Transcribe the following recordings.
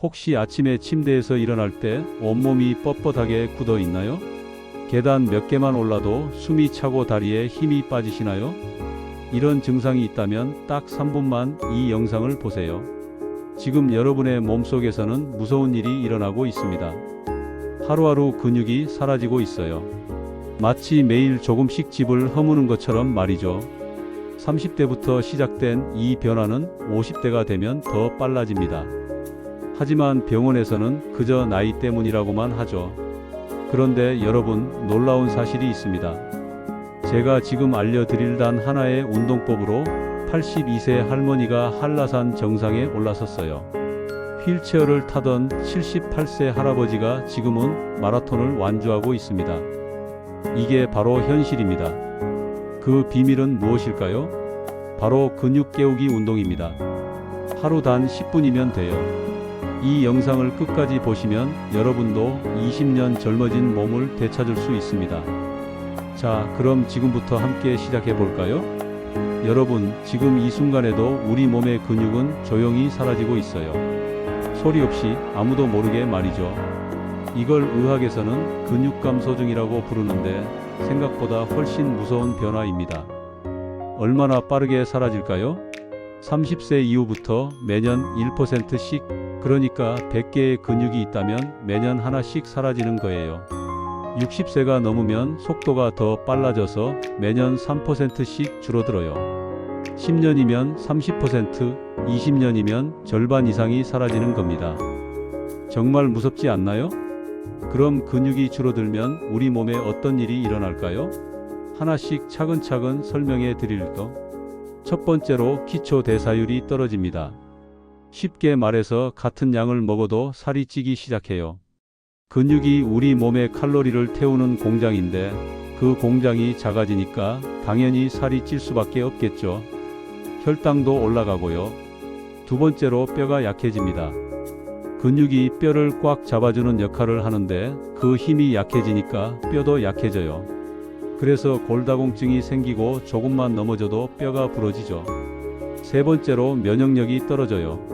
혹시 아침에 침대에서 일어날 때 온몸이 뻣뻣하게 굳어 있나요? 계단 몇 개만 올라도 숨이 차고 다리에 힘이 빠지시나요? 이런 증상이 있다면 딱 3분만 이 영상을 보세요. 지금 여러분의 몸속에서는 무서운 일이 일어나고 있습니다. 하루하루 근육이 사라지고 있어요. 마치 매일 조금씩 집을 허무는 것처럼 말이죠. 30대부터 시작된 이 변화는 50대가 되면 더 빨라집니다. 하지만 병원에서는 그저 나이 때문이라고만 하죠. 그런데 여러분, 놀라운 사실이 있습니다. 제가 지금 알려드릴 단 하나의 운동법으로 82세 할머니가 한라산 정상에 올라섰어요. 휠체어를 타던 78세 할아버지가 지금은 마라톤을 완주하고 있습니다. 이게 바로 현실입니다. 그 비밀은 무엇일까요? 바로 근육 깨우기 운동입니다. 하루 단 10분이면 돼요. 이 영상을 끝까지 보시면 여러분도 20년 젊어진 몸을 되찾을 수 있습니다. 자, 그럼 지금부터 함께 시작해 볼까요? 여러분, 지금 이 순간에도 우리 몸의 근육은 조용히 사라지고 있어요. 소리 없이 아무도 모르게 말이죠. 이걸 의학에서는 근육 감소 중이라고 부르는데 생각보다 훨씬 무서운 변화입니다. 얼마나 빠르게 사라질까요? 30세 이후부터 매년 1%씩, 그러니까 100개의 근육이 있다면 매년 하나씩 사라지는 거예요. 60세가 넘으면 속도가 더 빨라져서 매년 3%씩 줄어들어요. 10년이면 30%, 20년이면 절반 이상이 사라지는 겁니다. 정말 무섭지 않나요? 그럼 근육이 줄어들면 우리 몸에 어떤 일이 일어날까요? 하나씩 차근차근 설명해 드릴게요. 첫 번째로 기초 대사율이 떨어집니다. 쉽게 말해서 같은 양을 먹어도 살이 찌기 시작해요. 근육이 우리 몸의 칼로리를 태우는 공장인데 그 공장이 작아지니까 당연히 살이 찔 수밖에 없겠죠. 혈당도 올라가고요. 두 번째로 뼈가 약해집니다. 근육이 뼈를 꽉 잡아주는 역할을 하는데 그 힘이 약해지니까 뼈도 약해져요. 그래서 골다공증이 생기고 조금만 넘어져도 뼈가 부러지죠. 세 번째로 면역력이 떨어져요.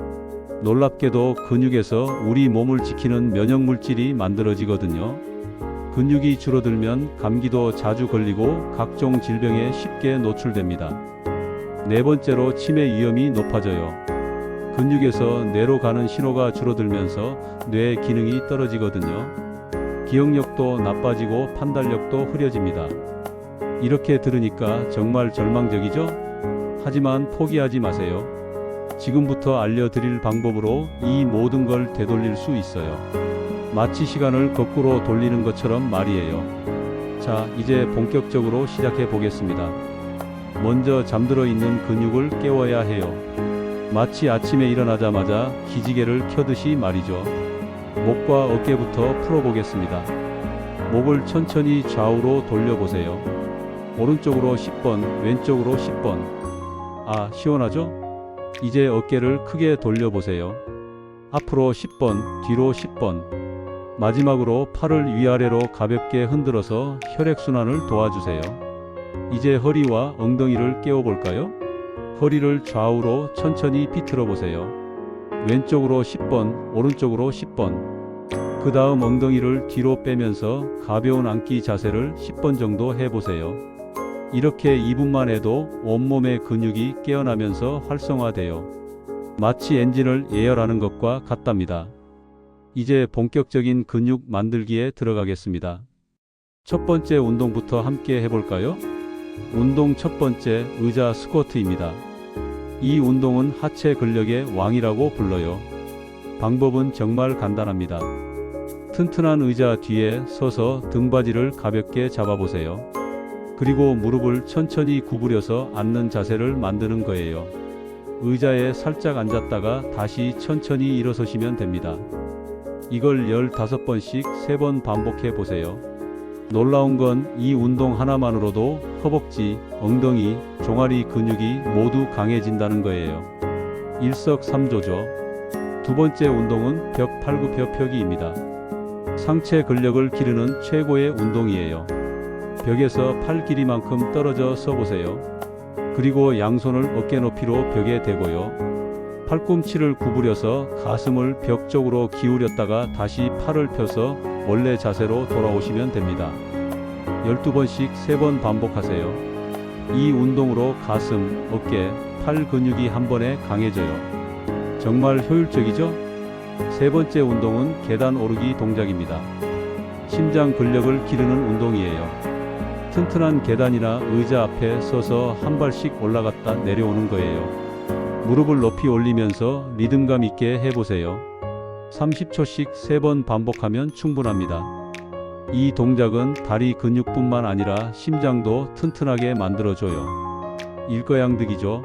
놀랍게도 근육에서 우리 몸을 지키는 면역물질이 만들어지거든요. 근육이 줄어들면 감기도 자주 걸리고 각종 질병에 쉽게 노출됩니다. 네 번째로 치매 위험이 높아져요. 근육에서 뇌로 가는 신호가 줄어들면서 뇌 기능이 떨어지거든요. 기억력도 나빠지고 판단력도 흐려집니다. 이렇게 들으니까 정말 절망적이죠? 하지만 포기하지 마세요. 지금부터 알려드릴 방법으로 이 모든 걸 되돌릴 수 있어요. 마치 시간을 거꾸로 돌리는 것처럼 말이에요. 자, 이제 본격적으로 시작해 보겠습니다. 먼저 잠들어 있는 근육을 깨워야 해요. 마치 아침에 일어나자마자 기지개를 켜듯이 말이죠. 목과 어깨부터 풀어보겠습니다. 목을 천천히 좌우로 돌려보세요. 오른쪽으로 10번, 왼쪽으로 10번. 아, 시원하죠? 이제 어깨를 크게 돌려보세요. 앞으로 10번, 뒤로 10번. 마지막으로 팔을 위아래로 가볍게 흔들어서 혈액순환을 도와주세요. 이제 허리와 엉덩이를 깨워볼까요? 허리를 좌우로 천천히 비틀어 보세요. 왼쪽으로 10번, 오른쪽으로 10번. 그 다음 엉덩이를 뒤로 빼면서 가벼운 앉기 자세를 10번 정도 해보세요. 이렇게 2분만 해도 온몸의 근육이 깨어나면서 활성화돼요. 마치 엔진을 예열하는 것과 같답니다. 이제 본격적인 근육 만들기에 들어가겠습니다. 첫 번째 운동부터 함께 해볼까요? 운동 첫 번째, 의자 스쿼트입니다. 이 운동은 하체 근력의 왕이라고 불러요. 방법은 정말 간단합니다. 튼튼한 의자 뒤에 서서 등받이를 가볍게 잡아보세요. 그리고 무릎을 천천히 구부려서 앉는 자세를 만드는 거예요. 의자에 살짝 앉았다가 다시 천천히 일어서시면 됩니다. 이걸 15번씩 3번 반복해 보세요. 놀라운 건 이 운동 하나만으로도 허벅지, 엉덩이, 종아리 근육이 모두 강해진다는 거예요. 일석삼조죠. 두 번째 운동은 벽 팔굽혀펴기입니다. 상체 근력을 기르는 최고의 운동이에요. 벽에서 팔 길이만큼 떨어져 서보세요. 그리고 양손을 어깨 높이로 벽에 대고요. 팔꿈치를 구부려서 가슴을 벽 쪽으로 기울였다가 다시 팔을 펴서 원래 자세로 돌아오시면 됩니다. 12번씩 3번 반복하세요. 이 운동으로 가슴, 어깨, 팔 근육이 한 번에 강해져요. 정말 효율적이죠? 세 번째 운동은 계단 오르기 동작입니다. 심장 근력을 기르는 운동이에요. 튼튼한 계단이나 의자 앞에 서서 한 발씩 올라갔다 내려오는 거예요. 무릎을 높이 올리면서 리듬감 있게 해보세요. 30초씩 3번 반복하면 충분합니다. 이 동작은 다리 근육뿐만 아니라 심장도 튼튼하게 만들어줘요. 일거양득이죠.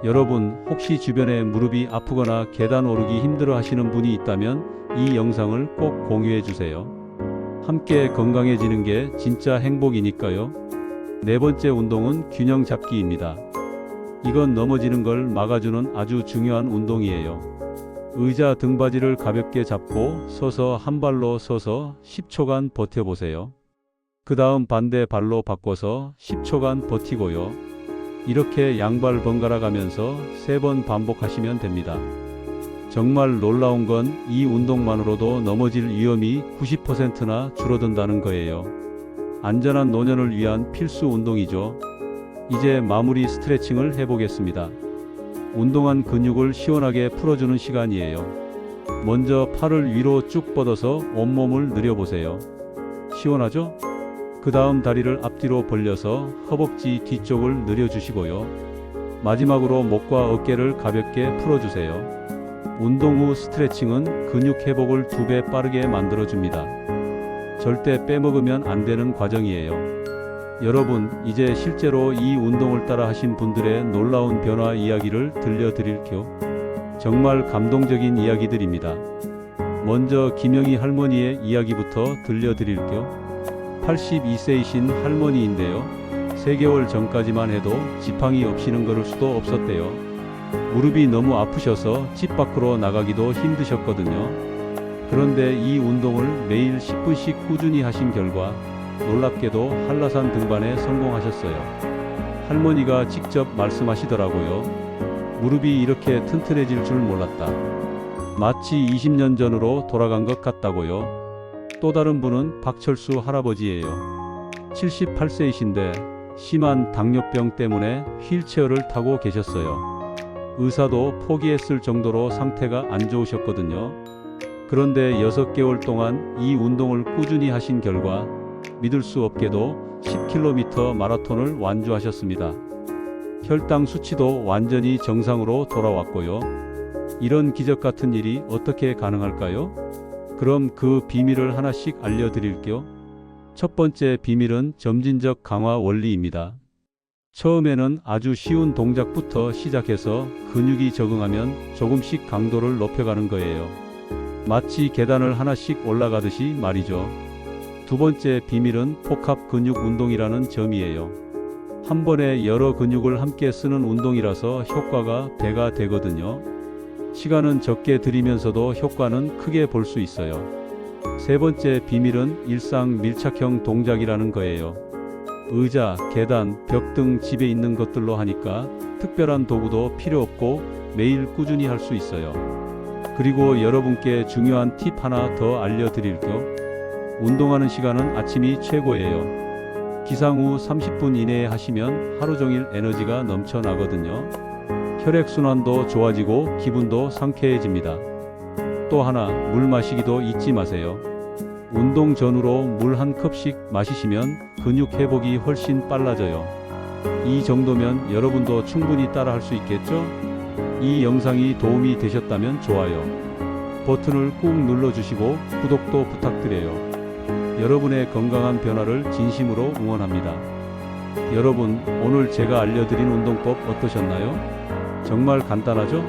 여러분, 혹시 주변에 무릎이 아프거나 계단 오르기 힘들어 하시는 분이 있다면 이 영상을 꼭 공유해 주세요. 함께 건강해지는 게 진짜 행복이니까요. 네 번째 운동은 균형 잡기입니다. 이건 넘어지는 걸 막아주는 아주 중요한 운동이에요. 의자 등받이를 가볍게 잡고 서서 한 발로 서서 10초간 버텨보세요. 그 다음 반대 발로 바꿔서 10초간 버티고요. 이렇게 양발 번갈아 가면서 3번 반복하시면 됩니다. 정말 놀라운 건 이 운동만으로도 넘어질 위험이 90%나 줄어든다는 거예요. 안전한 노년을 위한 필수 운동이죠. 이제 마무리 스트레칭을 해보겠습니다. 운동한 근육을 시원하게 풀어주는 시간이에요. 먼저 팔을 위로 쭉 뻗어서 온몸을 늘려보세요. 시원하죠? 그 다음 다리를 앞뒤로 벌려서 허벅지 뒤쪽을 늘려주시고요. 마지막으로 목과 어깨를 가볍게 풀어주세요. 운동 후 스트레칭은 근육 회복을 2배 빠르게 만들어줍니다. 절대 빼먹으면 안 되는 과정이에요. 여러분, 이제 실제로 이 운동을 따라 하신 분들의 놀라운 변화 이야기를 들려드릴게요. 정말 감동적인 이야기들입니다. 먼저 김영희 할머니의 이야기부터 들려드릴게요. 82세이신 할머니인데요. 3개월 전까지만 해도 지팡이 없이는 걸을 수도 없었대요. 무릎이 너무 아프셔서 집 밖으로 나가기도 힘드셨거든요. 그런데 이 운동을 매일 10분씩 꾸준히 하신 결과 놀랍게도 한라산 등반에 성공하셨어요. 할머니가 직접 말씀하시더라고요. 무릎이 이렇게 튼튼해질 줄 몰랐다. 마치 20년 전으로 돌아간 것 같다고요. 또 다른 분은 박철수 할아버지예요. 78세이신데 심한 당뇨병 때문에 휠체어를 타고 계셨어요. 의사도 포기했을 정도로 상태가 안 좋으셨거든요. 그런데 6개월 동안 이 운동을 꾸준히 하신 결과 믿을 수 없게도 10km 마라톤을 완주하셨습니다. 혈당 수치도 완전히 정상으로 돌아왔고요. 이런 기적 같은 일이 어떻게 가능할까요? 그럼 그 비밀을 하나씩 알려드릴게요. 첫 번째 비밀은 점진적 강화 원리입니다. 처음에는 아주 쉬운 동작부터 시작해서 근육이 적응하면 조금씩 강도를 높여가는 거예요. 마치 계단을 하나씩 올라가듯이 말이죠. 두 번째 비밀은 복합 근육 운동이라는 점이에요. 한 번에 여러 근육을 함께 쓰는 운동이라서 효과가 배가 되거든요. 시간은 적게 들이면서도 효과는 크게 볼 수 있어요. 세 번째 비밀은 일상 밀착형 동작이라는 거예요. 의자, 계단, 벽 등 집에 있는 것들로 하니까 특별한 도구도 필요 없고 매일 꾸준히 할 수 있어요. 그리고 여러분께 중요한 팁 하나 더 알려드릴게요. 운동하는 시간은 아침이 최고예요. 기상 후 30분 이내에 하시면 하루 종일 에너지가 넘쳐나거든요. 혈액순환도 좋아지고 기분도 상쾌해집니다. 또 하나, 물 마시기도 잊지 마세요. 운동 전후로 물 한 컵씩 마시시면 근육 회복이 훨씬 빨라져요. 이 정도면 여러분도 충분히 따라 할 수 있겠죠? 이 영상이 도움이 되셨다면 좋아요 버튼을 꾹 눌러주시고 구독도 부탁드려요. 여러분의 건강한 변화를 진심으로 응원합니다. 여러분, 오늘 제가 알려드린 운동법 어떠셨나요? 정말 간단하죠?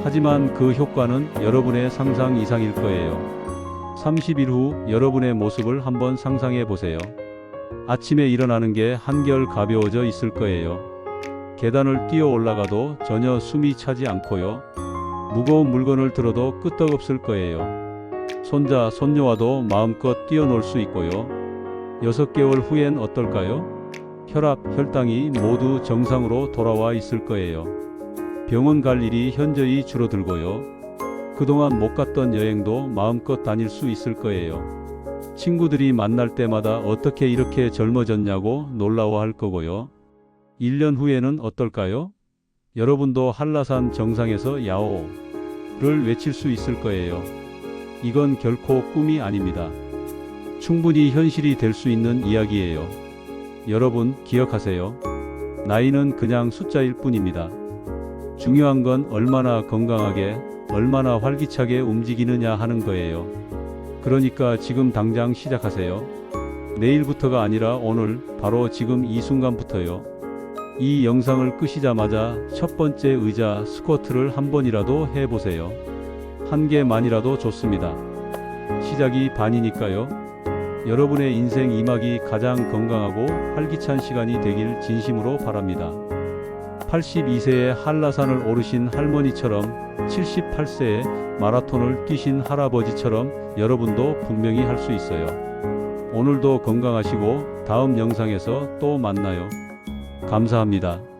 하지만 그 효과는 여러분의 상상 이상일 거예요. 30일 후 여러분의 모습을 한번 상상해 보세요. 아침에 일어나는 게 한결 가벼워져 있을 거예요. 계단을 뛰어 올라가도 전혀 숨이 차지 않고요. 무거운 물건을 들어도 끄떡없을 거예요. 손자, 손녀와도 마음껏 뛰어놀 수 있고요. 6개월 후엔 어떨까요? 혈압, 혈당이 모두 정상으로 돌아와 있을 거예요. 병원 갈 일이 현저히 줄어들고요. 그동안 못 갔던 여행도 마음껏 다닐 수 있을 거예요. 친구들이 만날 때마다 어떻게 이렇게 젊어졌냐고 놀라워할 거고요. 1년 후에는 어떨까요? 여러분도 한라산 정상에서 야호를 외칠 수 있을 거예요. 이건 결코 꿈이 아닙니다. 충분히 현실이 될 수 있는 이야기예요. 여러분 기억하세요. 나이는 그냥 숫자일 뿐입니다. 중요한 건 얼마나 건강하게, 얼마나 활기차게 움직이느냐 하는 거예요. 그러니까 지금 당장 시작하세요. 내일부터가 아니라 오늘, 바로 지금 이 순간부터요. 이 영상을 끄시자마자 첫 번째 의자 스쿼트를 한 번이라도 해보세요. 한 개만이라도 좋습니다. 시작이 반이니까요. 여러분의 인생 2막이 가장 건강하고 활기찬 시간이 되길 진심으로 바랍니다. 82세에 한라산을 오르신 할머니처럼 78세에 마라톤을 뛰신 할아버지처럼 여러분도 분명히 할 수 있어요. 오늘도 건강하시고 다음 영상에서 또 만나요. 감사합니다.